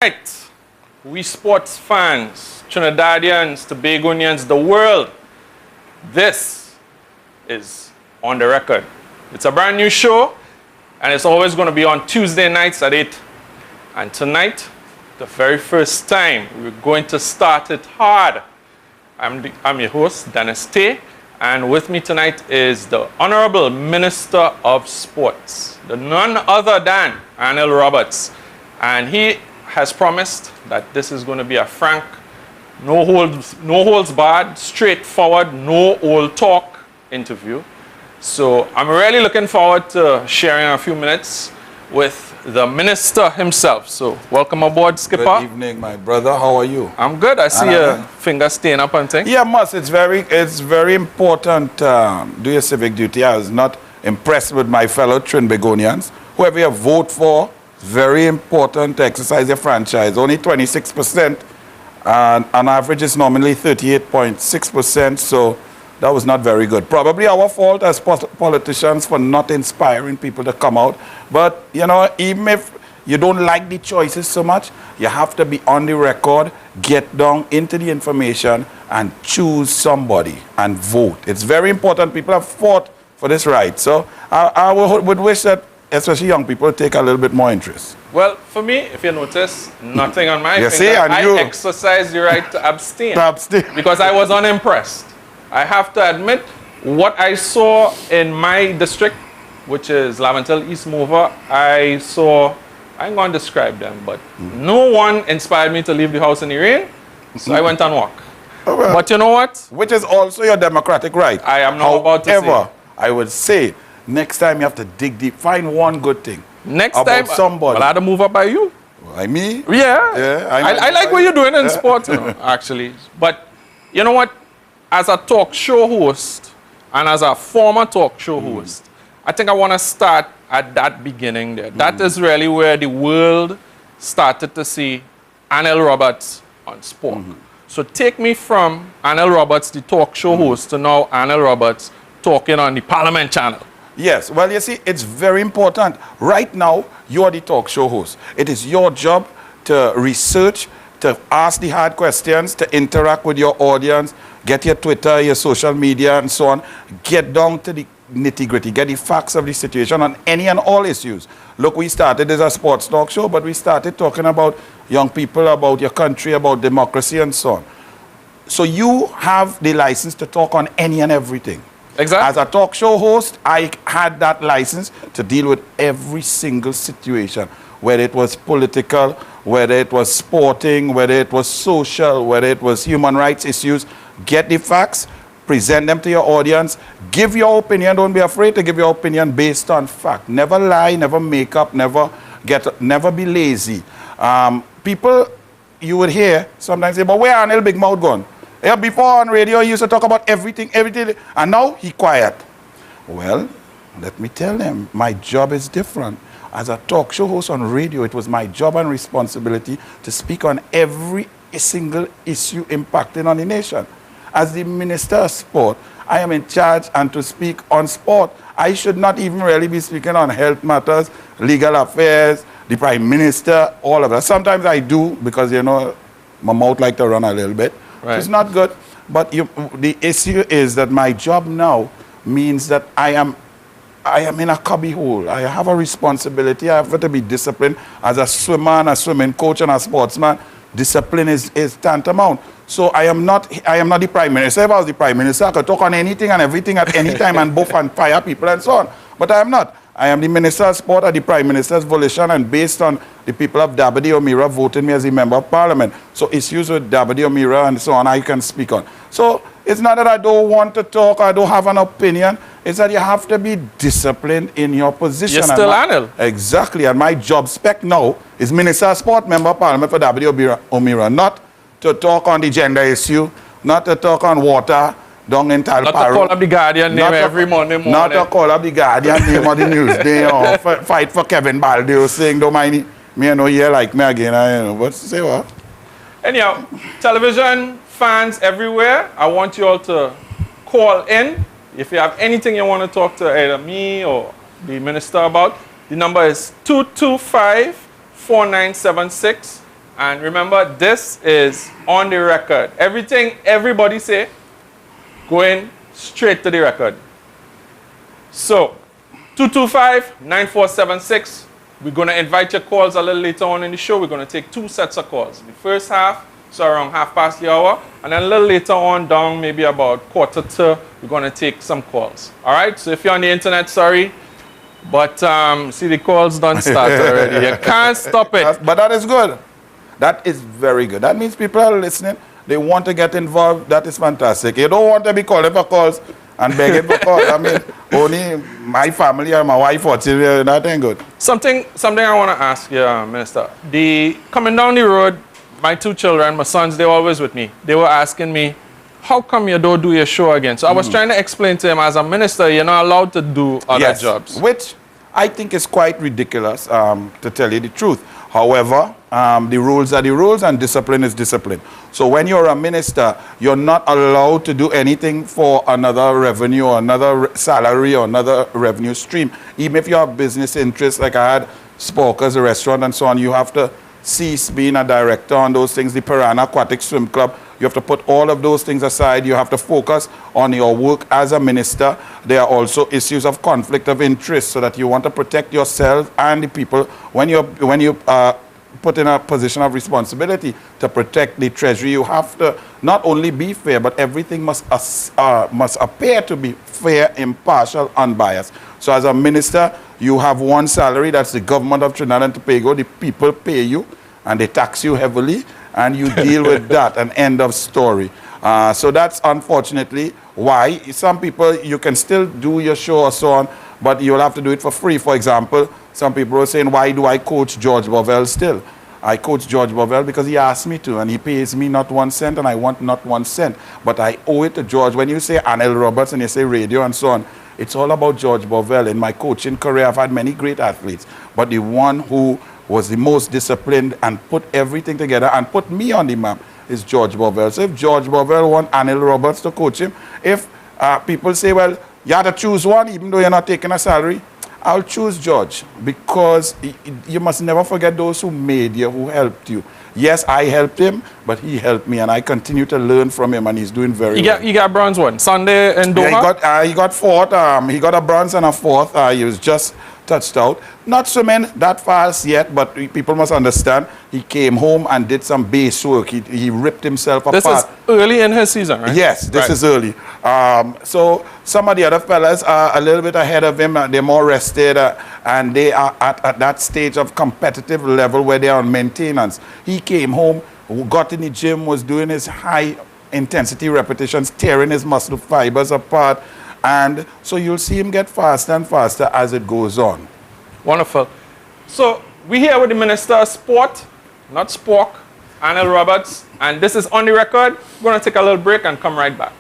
Right, we sports fans, Trinidadians, Tobagonians, the world, this is On The Record. It's a brand new show, and it's always going to be on Tuesday nights at 8. And tonight, the very first time, we're going to start it hard. I'm your host, Dennis Tayé, and with me tonight is the Honorable Minister of Sports, the none other than Anil Roberts. And he has promised that this is going to be a frank, no holds barred, straightforward, no old talk interview. So I'm really looking forward to sharing a few minutes with the minister himself. So welcome aboard, Skipper. Good evening, my brother. How are you? I'm good. I see your finger staying up and things. Yeah, must. It's very important. Do your civic duty. I was not impressed with my fellow Trinbagonians. Whoever you vote for, very important to exercise your franchise. Only 26%, and on average it's normally 38.6%, so that was not very good. Probably our fault as politicians for not inspiring people to come out. But, you know, even if you don't like the choices so much, you have to be on the record, get down into the information, and choose somebody and vote. It's very important. People have fought for this right. So I would wish that especially young people take a little bit more interest. Well, for me, if you notice, nothing on my finger. See, and I you exercised the right to abstain. abstain. Because I was unimpressed. I have to admit, what I saw in my district, which is Laventel East Mover, I'm going to describe them, but no one inspired me to leave the house in the rain, so I went and walked. Oh, well, but you know what? which is also your democratic right. I am not about to say. However, I would say, next time you have to dig deep. Find one good thing. Next about time, somebody. Well, I had to move up by you. Like me? Yeah. I like what you're doing in sports, you know, actually. But you know what? As a talk show host and as a former talk show host, I think I want to start at that beginning there. That is really where the world started to see Anil Roberts on sport. So take me from Anil Roberts, the talk show host, to now Anil Roberts talking on the Parliament channel. Yes, well, you see, it's very important. Right now, you are the talk show host. It is your job to research, to ask the hard questions, to interact with your audience, get your Twitter, your social media, and so on. Get down to the nitty-gritty, get the facts of the situation on any and all issues. Look, we started as a sports talk show, but we started talking about young people, about your country, about democracy, and so on. So you have the license to talk on any and everything. Exactly. As a talk show host, I had that license to deal with every single situation, whether it was political, whether it was sporting, whether it was social, whether it was human rights issues. Get the facts, present them to your audience, give your opinion. Don't be afraid to give your opinion based on fact. Never lie, never make up, never be lazy. People, you would hear sometimes say, but where Anil Big Mouth gone? Yeah, before on radio, he used to talk about everything, and now he quiet. Well, let me tell them, my job is different. As a talk show host on radio, it was my job and responsibility to speak on every single issue impacting on the nation. As the Minister of Sport, I am in charge and to speak on sport. I should not even really be speaking on health matters, legal affairs, the Prime Minister, all of that. Sometimes I do because, you know, my mouth like to run a little bit. Right. It's not good, but the issue is that my job now means that I am in a cubby hole. I have a responsibility. I have to be disciplined as a swimmer and a swimming coach and a sportsman. Discipline is tantamount. So I am not the Prime Minister. If I was the Prime Minister, I could talk on anything and everything at any time and buff and fire people and so on. But I am not. I am the Minister of Sport at the Prime Minister's volition and based on the people of Dabadi Omira voting me as a member of Parliament. So issues with Dabadi Omira and so on, I can speak on. So it's not that I don't want to talk, I don't have an opinion. It's that you have to be disciplined in your position. You're still Anil. Exactly. And my job spec now is Minister of Sport, Member of Parliament for Dabadi Omira. Not to talk on the gender issue, not to talk on water, down in Talparo. Not to call up the Guardian name every Monday morning. Not to call up the Guardian name on the Newsday or fight for Kevin Baldio saying, don't mind me, I know you like me again. I know. But say what? Anyhow, television fans everywhere, I want you all to call in. If you have anything you want to talk to either me or the minister about, the number is 225-4976. And remember, this is on the record. Everything everybody say, going straight to the record. So, 225-9476. We're going to invite your calls a little later on in the show. We're going to take 2 sets of calls. The first half, so around 1:30, and then a little later on, down maybe about 1:45, we're going to take some calls. All right? So if you're on the internet, sorry, but see, the calls don't start already. You can't stop it. But that is good. That is very good. That means people are listening. They want to get involved. That is fantastic. You don't want to be calling for calls and begging for calls. I mean, only my family or my wife or children, that ain't good. Something I want to ask you, Minister. Coming down the road, my 2 children, my sons, they were always with me. They were asking me, how come you don't do your show again? So I was trying to explain to him, as a minister, you're not allowed to do other jobs. Which I think is quite ridiculous, to tell you the truth. However, the rules are the rules and discipline is discipline. So when you're a minister, you're not allowed to do anything for another revenue or another salary or another revenue stream. Even if you have business interests, like I had Sporkers, a restaurant and so on, you have to cease being a director on those things. The Piranha Aquatic Swim Club, you have to put all of those things aside. You have to focus on your work as a minister. There are also issues of conflict of interest, so that you want to protect yourself and the people when you put in a position of responsibility to protect the treasury. You have to not only be fair, but everything must appear to be fair, impartial, unbiased. So as a minister, you have one salary, that's the government of Trinidad and Tobago. The people pay you and they tax you heavily, and you deal with that, an end of story. So that's unfortunately why some people, you can still do your show or so on, but you'll have to do it for free. For example, some people are saying, why do I coach George Bovell still? I coach George Bovell because he asked me to, and he pays me not 1 cent, and I want not 1 cent. But I owe it to George. When you say Anil Roberts and you say radio and so on, it's all about George Bovell. In my coaching career, I've had many great athletes, but the one who was the most disciplined and put everything together and put me on the map is George Bovell. So if George Bovell want Anil Roberts to coach him, if people say, well, you have to choose one, even though you're not taking a salary, I'll choose George, because you must never forget those who made you, who helped you. Yes, I helped him, but he helped me, and I continue to learn from him, and he's doing very well. You got bronze one, Sunday in Doha? Yeah, he got 4th. He got a bronze and a 4th. He was just touched out. Not swimming that fast yet, but people must understand, he came home and did some base work. He ripped himself apart. This is early in his season, right? Yes, this is early. So some of the other fellas are a little bit ahead of him. They're more rested, and they are at that stage of competitive level where they are on maintenance. He came home, got in the gym, was doing his high intensity repetitions, tearing his muscle fibers apart. And so you'll see him get faster and faster as it goes on. Wonderful. So we're here with the Minister of Sport, not Spork, Anil Roberts, and this is On the Record. We're going to take a little break and come right back.